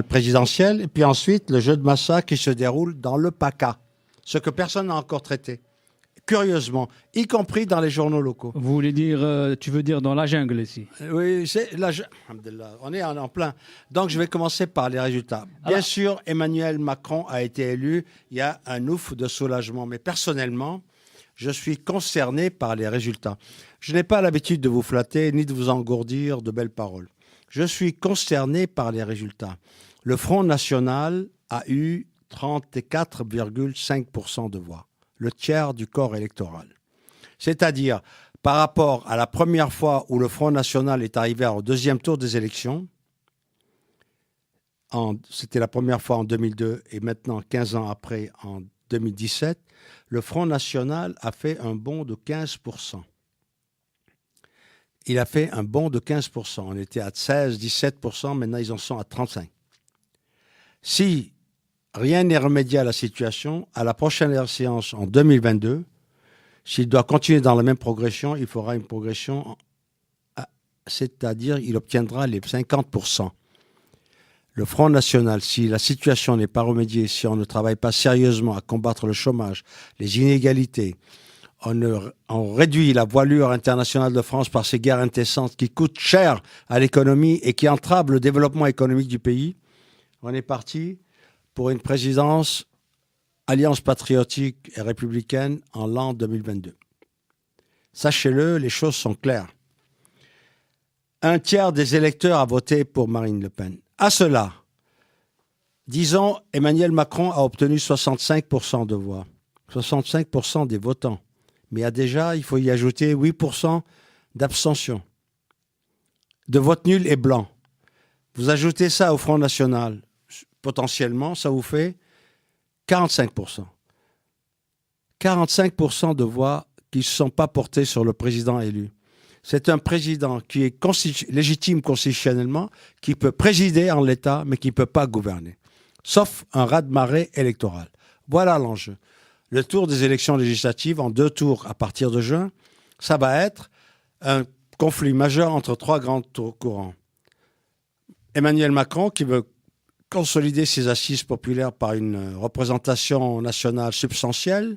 présidentielle, et puis ensuite le jeu de Massa qui se déroule dans le PACA, ce que personne n'a encore traité, curieusement, y compris dans les journaux locaux. Vous voulez dire, tu veux dire dans la jungle ici? Oui, on est en plein. Donc je vais commencer par les résultats. Bien sûr, Emmanuel Macron a été élu, il y a un ouf de soulagement, mais personnellement, je suis concerné par les résultats. Je n'ai pas l'habitude de vous flatter ni de vous engourdir de belles paroles. Je suis consterné par les résultats. Le Front National a eu 34,5% de voix, le tiers du corps électoral. C'est-à-dire, par rapport à la première fois où le Front National est arrivé au deuxième tour des élections, c'était la première fois en 2002 et maintenant 15 ans après, en 2017, le Front National a fait un bond de 15%. Il a fait un bond de 15%. On était à 16, 17%, maintenant ils en sont à 35%. Si rien n'est remédié à la situation, à la prochaine séance en 2022, s'il doit continuer dans la même progression, il fera une progression, c'est-à-dire il obtiendra les 50%. Le Front National, si la situation n'est pas remédiée, si on ne travaille pas sérieusement à combattre le chômage, les inégalités, on réduit la voilure internationale de France par ces guerres incessantes qui coûtent cher à l'économie et qui entravent le développement économique du pays, on est parti pour une présidence Alliance patriotique et républicaine en l'an 2022. Sachez-le, les choses sont claires. Un tiers des électeurs a voté pour Marine Le Pen. À cela, disons, Emmanuel Macron a obtenu 65% de voix, 65% des votants. Mais il faut y ajouter 8% d'abstention, de vote nul et blanc. Vous ajoutez ça au Front National, potentiellement, ça vous fait 45%. 45% de voix qui ne sont pas portées sur le président élu. C'est un président qui est légitime constitutionnellement, qui peut présider en l'État, mais qui ne peut pas gouverner. Sauf un raz-de-marée électoral. Voilà l'enjeu. Le tour des élections législatives, en 2 tours à partir de juin, ça va être un conflit majeur entre 3 grands courants. Emmanuel Macron, qui veut consolider ses assises populaires par une représentation nationale substantielle.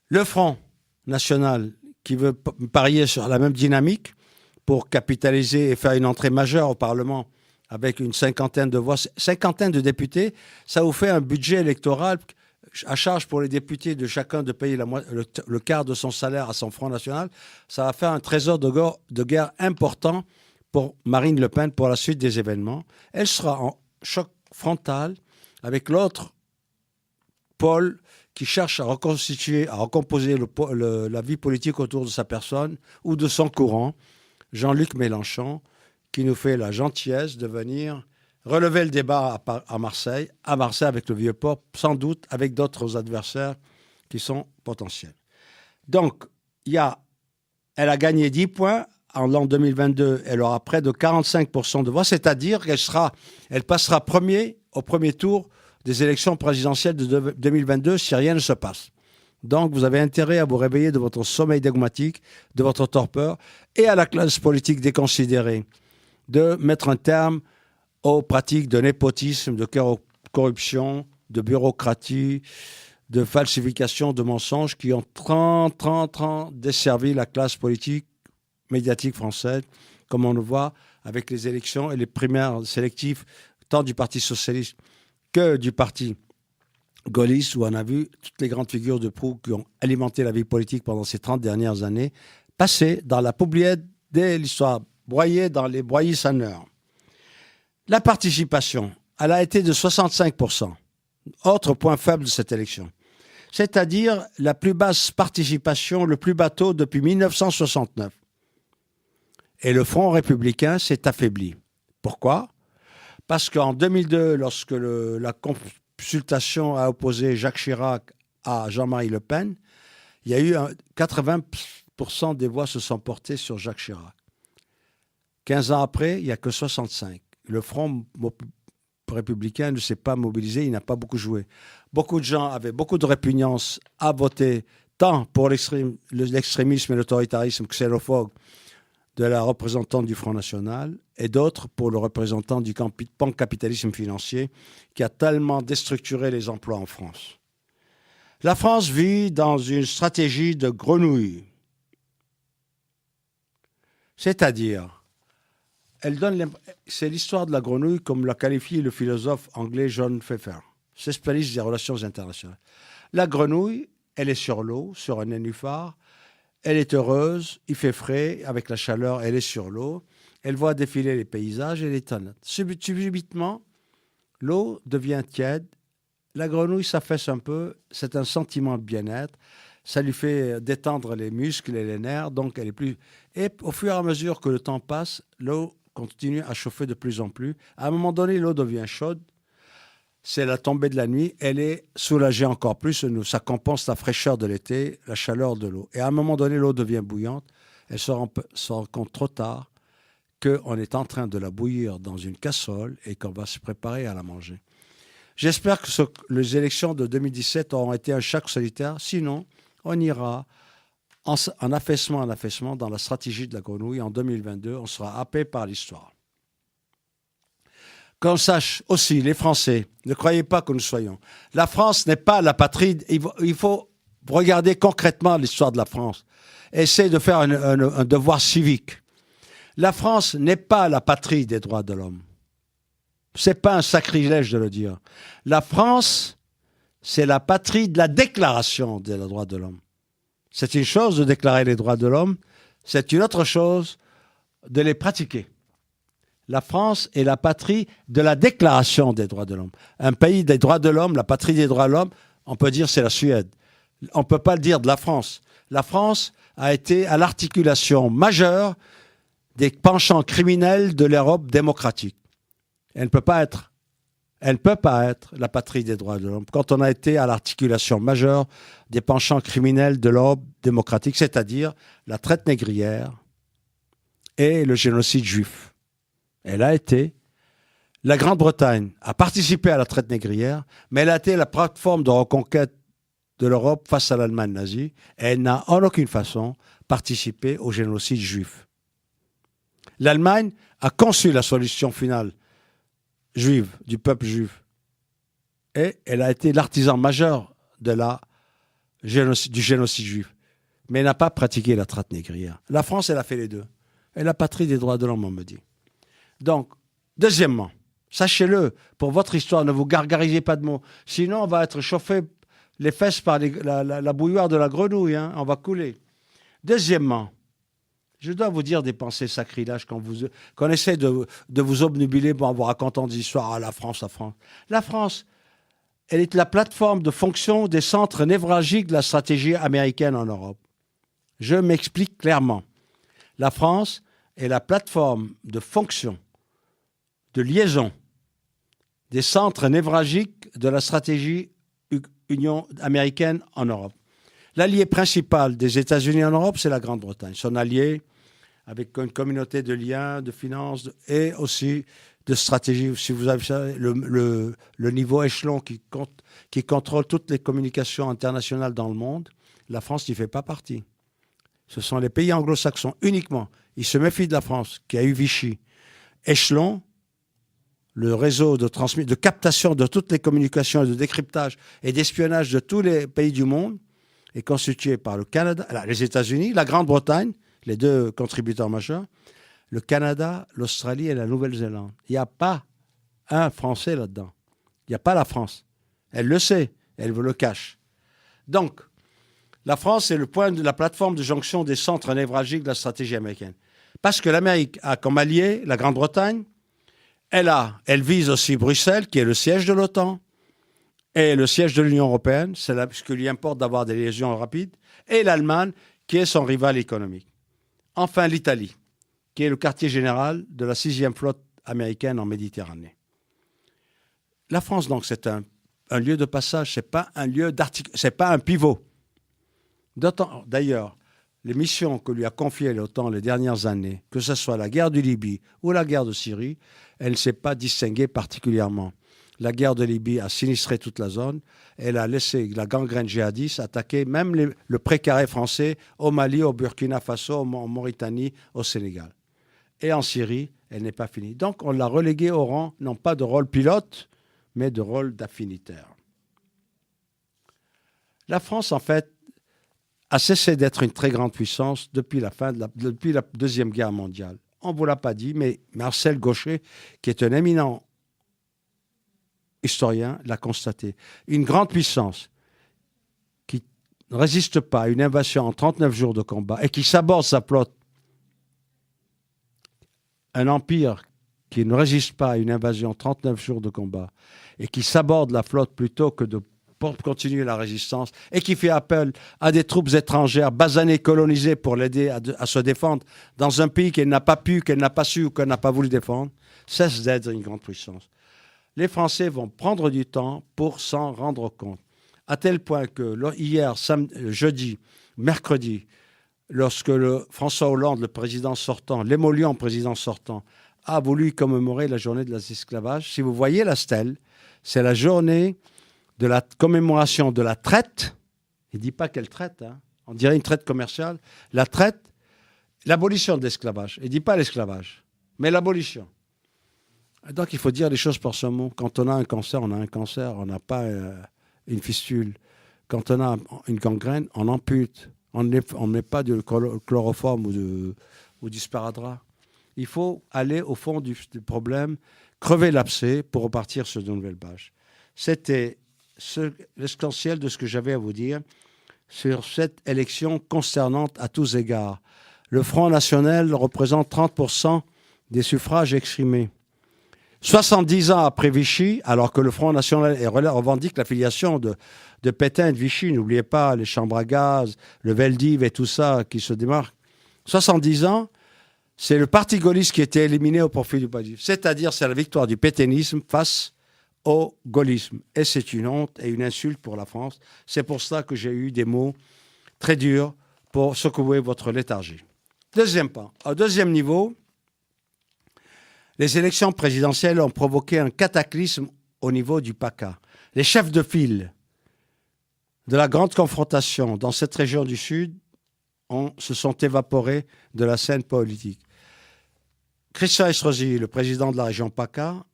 Le Front National, qui veut parier sur la même dynamique pour capitaliser et faire une entrée majeure au Parlement avec une cinquantaine de voix, cinquantaine de députés, ça vous fait un budget électoral à charge pour les députés de chacun de payer le quart de son salaire à son Front National. Ça va faire un trésor de guerre important pour Marine Le Pen pour la suite des événements. Elle sera en choc frontal avec l'autre pôle qui cherche à reconstituer, à recomposer la vie politique autour de sa personne ou de son courant, Jean-Luc Mélenchon, qui nous fait la gentillesse de venir relever le débat à Marseille avec le Vieux-Port, sans doute avec d'autres adversaires qui sont potentiels. Donc, elle a gagné 10 points. En l'an 2022, elle aura près de 45% de voix, c'est-à-dire qu'elle passera au premier tour des élections présidentielles de 2022 si rien ne se passe. Donc, vous avez intérêt à vous réveiller de votre sommeil dogmatique, de votre torpeur, et à la classe politique déconsidérée de mettre un terme aux pratiques de népotisme, de corruption, de bureaucratie, de falsification, de mensonges qui ont 30 ans desservi la classe politique médiatique française, comme on le voit avec les élections et les primaires sélectives, tant du Parti socialiste que du Parti gaulliste, où on a vu toutes les grandes figures de proue qui ont alimenté la vie politique pendant ces 30 dernières années, passer dans la poubelle de l'histoire, broyées dans les broyis-sanneurs. La participation, elle a été de 65%. Autre point faible de cette élection. C'est-à-dire la plus basse participation, le plus bas taux depuis 1969. Et le Front républicain s'est affaibli. Pourquoi ? Parce qu'en 2002, lorsque la consultation a opposé Jacques Chirac à Jean-Marie Le Pen, il y a eu 80% des voix se sont portées sur Jacques Chirac. 15 ans après, il n'y a que 65. Le Front républicain ne s'est pas mobilisé, il n'a pas beaucoup joué. Beaucoup de gens avaient beaucoup de répugnance à voter tant pour l'extrémisme et l'autoritarisme xénophobe de la représentante du Front National et d'autres pour le représentant du pancapitalisme financier qui a tellement déstructuré les emplois en France. La France vit dans une stratégie de grenouille. C'est-à-dire, c'est l'histoire de la grenouille comme l'a qualifié le philosophe anglais John Pfeffer, spécialiste des relations internationales. La grenouille, elle est sur l'eau, sur un nénuphar, elle est heureuse, il fait frais, avec la chaleur, elle est sur l'eau, elle voit défiler les paysages, elle est honnête. Subitement, l'eau devient tiède, la grenouille s'affaisse un peu, c'est un sentiment de bien-être, ça lui fait détendre les muscles et les nerfs, donc elle est plus... Et au fur et à mesure que le temps passe, l'eau continue à chauffer de plus en plus. À un moment donné, l'eau devient chaude, c'est la tombée de la nuit, elle est soulagée encore plus, ça compense la fraîcheur de l'été, la chaleur de l'eau. Et à un moment donné, l'eau devient bouillante, elle se rend compte trop tard qu'on est en train de la bouillir dans une casserole et qu'on va se préparer à la manger. J'espère que les élections de 2017 auront été un choc solitaire, sinon on ira en affaissement dans la stratégie de la grenouille. En 2022, on sera happé par l'histoire. Qu'on sache aussi, les Français, ne croyez pas que nous soyons. La France n'est pas la patrie. Il faut regarder concrètement l'histoire de la France. Essayez de faire un devoir civique. La France n'est pas la patrie des droits de l'homme. Ce n'est pas un sacrilège de le dire. La France, c'est la patrie de la déclaration des droits de l'homme. C'est une chose de déclarer les droits de l'homme, c'est une autre chose de les pratiquer. La France est la patrie de la déclaration des droits de l'homme. Un pays des droits de l'homme, la patrie des droits de l'homme, on peut dire c'est la Suède. On ne peut pas le dire de la France. La France a été à l'articulation majeure des penchants criminels de l'Europe démocratique. Elle ne peut pas être la patrie des droits de l'homme quand on a été à l'articulation majeure des penchants criminels de l'Europe démocratique, c'est-à-dire la traite négrière et le génocide juif. Elle a été, la Grande-Bretagne a participé à la traite négrière, mais elle a été la plateforme de reconquête de l'Europe face à l'Allemagne nazie, et elle n'a en aucune façon participé au génocide juif. L'Allemagne a conçu la solution finale juive, du peuple juif. Et elle a été l'artisan majeur du génocide juif. Mais elle n'a pas pratiqué la traite négrière. La France, elle a fait les deux. Elle est la patrie des droits de l'homme, on me dit. Donc, deuxièmement, sachez-le, pour votre histoire, ne vous gargarisez pas de mots. Sinon, on va être chauffé les fesses par la bouilloire de la grenouille. Hein, on va couler. Deuxièmement, je dois vous dire des pensées sacriléges quand essaie de vous obnubiler en vous racontant des histoires. Ah, la France, la France. La France, elle est la plateforme de fonction des centres névralgiques de la stratégie américaine en Europe. Je m'explique clairement. La France est la plateforme de fonction, de liaison des centres névralgiques de la stratégie Union américaine en Europe. L'allié principal des États-Unis en Europe, c'est la Grande-Bretagne. Son allié, avec une communauté de liens, de finances et aussi de stratégie. Si vous avez ça, le niveau échelon qui contrôle toutes les communications internationales dans le monde, la France n'y fait pas partie. Ce sont les pays anglo-saxons uniquement. Ils se méfient de la France, qui a eu Vichy. Échelon, le réseau de captation de toutes les communications, de décryptage et d'espionnage de tous les pays du monde, est constitué par le Canada, les États-Unis, la Grande-Bretagne, les deux contributeurs majeurs, le Canada, l'Australie et la Nouvelle-Zélande. Il n'y a pas un Français là-dedans. Il n'y a pas la France. Elle le sait, elle vous le cache. Donc, la France est le point de la plateforme de jonction des centres névralgiques de la stratégie américaine. Parce que l'Amérique a comme allié la Grande-Bretagne, elle vise aussi Bruxelles, qui est le siège de l'OTAN, et le siège de l'Union européenne, c'est là ce qui lui importe d'avoir des liaisons rapides, et l'Allemagne, qui est son rival économique. Enfin, l'Italie, qui est le quartier général de la 6e flotte américaine en Méditerranée. La France, donc, c'est un lieu de passage, ce n'est pas un lieu c'est pas un pivot. D'ailleurs, les missions que lui a confiées l'OTAN les dernières années, que ce soit la guerre de Libye ou la guerre de Syrie, elle ne s'est pas distinguée particulièrement. La guerre de Libye a sinistré toute la zone. Elle a laissé la gangrène djihadiste attaquer même le précaré français au Mali, au Burkina Faso, en Mauritanie, au Sénégal. Et en Syrie, elle n'est pas finie. Donc on l'a reléguée au rang, non pas de rôle pilote, mais de rôle d'affinitaire. La France, en fait, a cessé d'être une très grande puissance depuis la Deuxième Guerre mondiale. On ne vous l'a pas dit, mais Marcel Gauchet, qui est un éminent historien, l'a constaté. Une grande puissance qui ne résiste pas à une invasion en 39 jours de combat et qui saborde sa flotte. Un empire qui ne résiste pas à une invasion en 39 jours de combat et qui saborde la flotte plutôt que de continuer la résistance et qui fait appel à des troupes étrangères basanées, colonisées pour l'aider à se défendre dans un pays qu'elle n'a pas pu, qu'elle n'a pas su ou qu'elle n'a pas voulu défendre, cesse d'être une grande puissance. Les Français vont prendre du temps pour s'en rendre compte. À tel point que hier, jeudi, mercredi, lorsque François Hollande, le président sortant, l'émollient président sortant, a voulu commémorer la journée de l'esclavage, si vous voyez la stèle, c'est la journée de la commémoration de la traite. Il ne dit pas quelle traite, hein. On dirait une traite commerciale. La traite, l'abolition de l'esclavage. Il ne dit pas l'esclavage, mais l'abolition. Donc, il faut dire les choses par ce mot. Quand on a un cancer, on a un cancer. On n'a pas une fistule. Quand on a une gangrène, on ampute. On ne met pas du chloroforme ou du sparadrap. Il faut aller au fond du problème, crever l'abcès pour repartir sur de nouvelles pages. C'était l'essentiel de ce que j'avais à vous dire sur cette élection consternante à tous égards. Le Front National représente 30% des suffrages exprimés. 70 ans après Vichy, alors que le Front National revendique l'affiliation de Pétain et de Vichy, n'oubliez pas les chambres à gaz, le Veldiv et tout ça qui se démarquent. 70 ans, c'est le parti gaulliste qui était éliminé au profit du parti. C'est-à-dire, c'est la victoire du pétainisme face au gaullisme. Et c'est une honte et une insulte pour la France. C'est pour ça que j'ai eu des mots très durs pour secouer votre léthargie. Deuxième point. Au deuxième niveau, les élections présidentielles ont provoqué un cataclysme au niveau du PACA. Les chefs de file de la grande confrontation dans cette région du Sud se sont évaporés de la scène politique. Christian Estrosi, le président de la région PACA,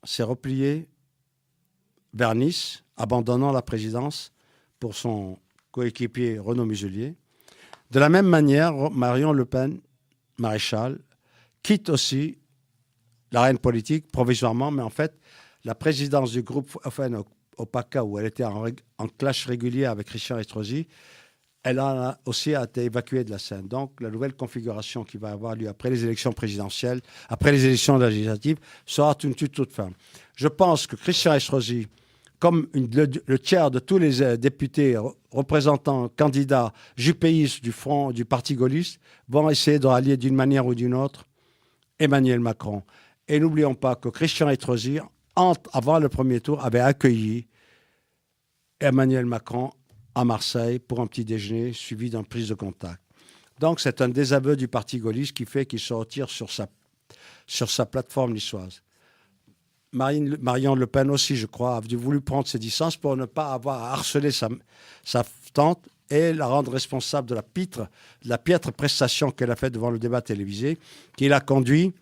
s'est replié vers Nice, abandonnant la présidence pour son coéquipier Renaud Muselier. De la même manière, Marion Le Pen, maréchal, quitte aussi l'arène politique provisoirement, mais en fait, la présidence du groupe au PACA, où elle était en clash régulier avec Christian Estrosi, elle a aussi été évacuée de la scène. Donc, la nouvelle configuration qui va avoir lieu après les élections présidentielles, après les élections législatives, sera une toute fin. Je pense que Christian Estrosi, comme le tiers de tous les députés, représentants, candidats jupéistes du Front, du Parti gaulliste, vont essayer de rallier d'une manière ou d'une autre Emmanuel Macron. Et n'oublions pas que Christian Estrosi, avant le premier tour, avait accueilli Emmanuel Macron à Marseille pour un petit déjeuner suivi d'une prise de contact. Donc c'est un désaveu du Parti gaulliste qui fait qu'il se retire sur sa plateforme niçoise. Marion Le Pen aussi, je crois, a voulu prendre ses distances pour ne pas avoir à harceler sa tante et la rendre responsable de la piètre prestation qu'elle a faite devant le débat télévisé, qui l'a conduit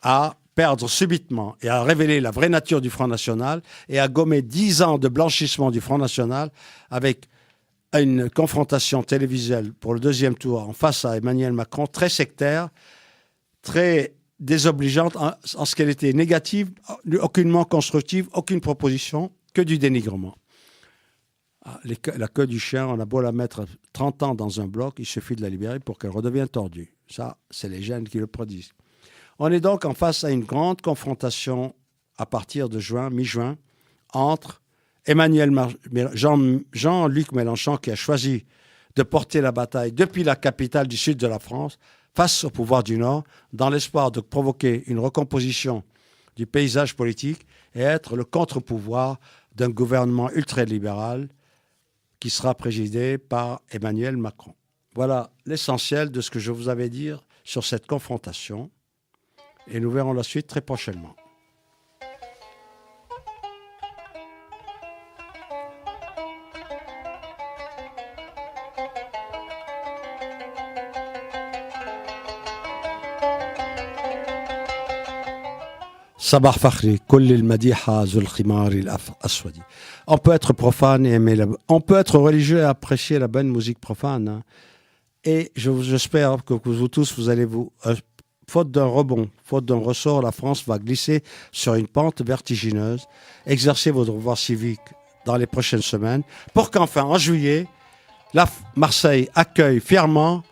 à perdre subitement et à révéler la vraie nature du Front National et à gommer 10 ans de blanchissement du Front National avec une confrontation télévisuelle pour le deuxième tour en face à Emmanuel Macron, très sectaire, très désobligeante en ce qu'elle était négative, aucunement constructive, aucune proposition, que du dénigrement. La queue du chien, on a beau la mettre 30 ans dans un bloc, il suffit de la libérer pour qu'elle redevienne tordue. Ça, c'est les gènes qui le produisent. On est donc en face à une grande confrontation à partir de mi-juin, entre Jean-Luc Mélenchon, qui a choisi de porter la bataille depuis la capitale du sud de la France, face au pouvoir du Nord, dans l'espoir de provoquer une recomposition du paysage politique et être le contre-pouvoir d'un gouvernement ultralibéral qui sera présidé par Emmanuel Macron. Voilà l'essentiel de ce que je vous avais dit sur cette confrontation. Et nous verrons la suite très prochainement. Sabah Fakhri, Kull al-Madiha Zul Khimari al-Aswadi. On peut être profane et aimer on peut être religieux et apprécier la bonne musique profane. Hein. Et j'espère que vous tous, vous allez faute d'un rebond, faute d'un ressort, la France va glisser sur une pente vertigineuse. Exercez vos devoirs civiques dans les prochaines semaines pour qu'enfin, en juillet, Marseille accueille fièrement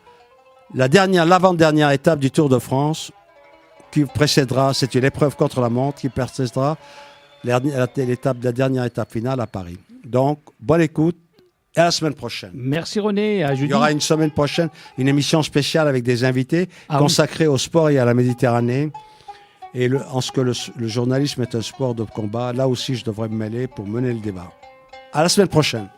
l'avant-dernière étape du Tour de France qui précédera, c'est une épreuve contre la montre qui précédera la dernière étape finale à Paris. Donc, bonne écoute et à la semaine prochaine. Merci René, à jeudi. Il y aura une semaine prochaine une émission spéciale avec des invités consacrée au sport et à la Méditerranée. Et en ce que le journalisme est un sport de combat, là aussi je devrais me mêler pour mener le débat. À la semaine prochaine.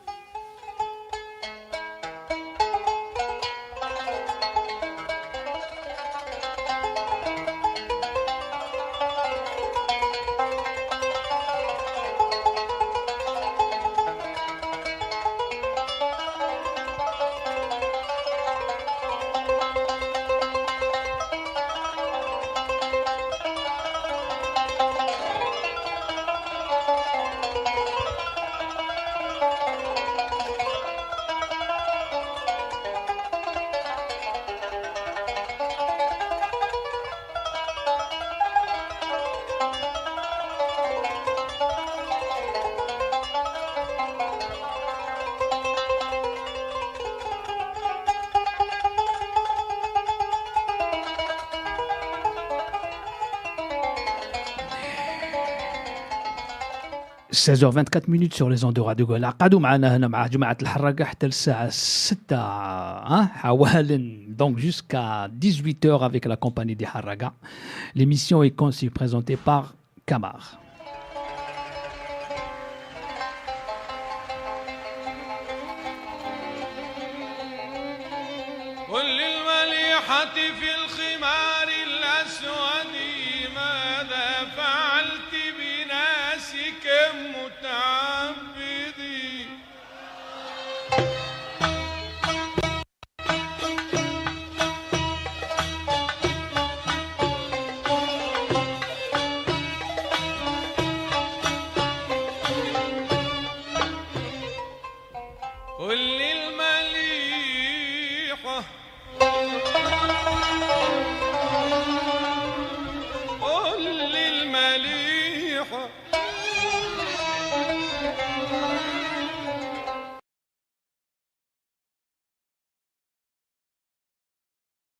– 16h24 sur les ondes de Radio Gola. قعدوا معنا هنا مع جماعة الحراقة حتى الساعة 6 حوالا, donc jusqu'à 18h avec la compagnie des Harraga. L'émission est conçue et présentée par Kamar. وللمليحة في الخمار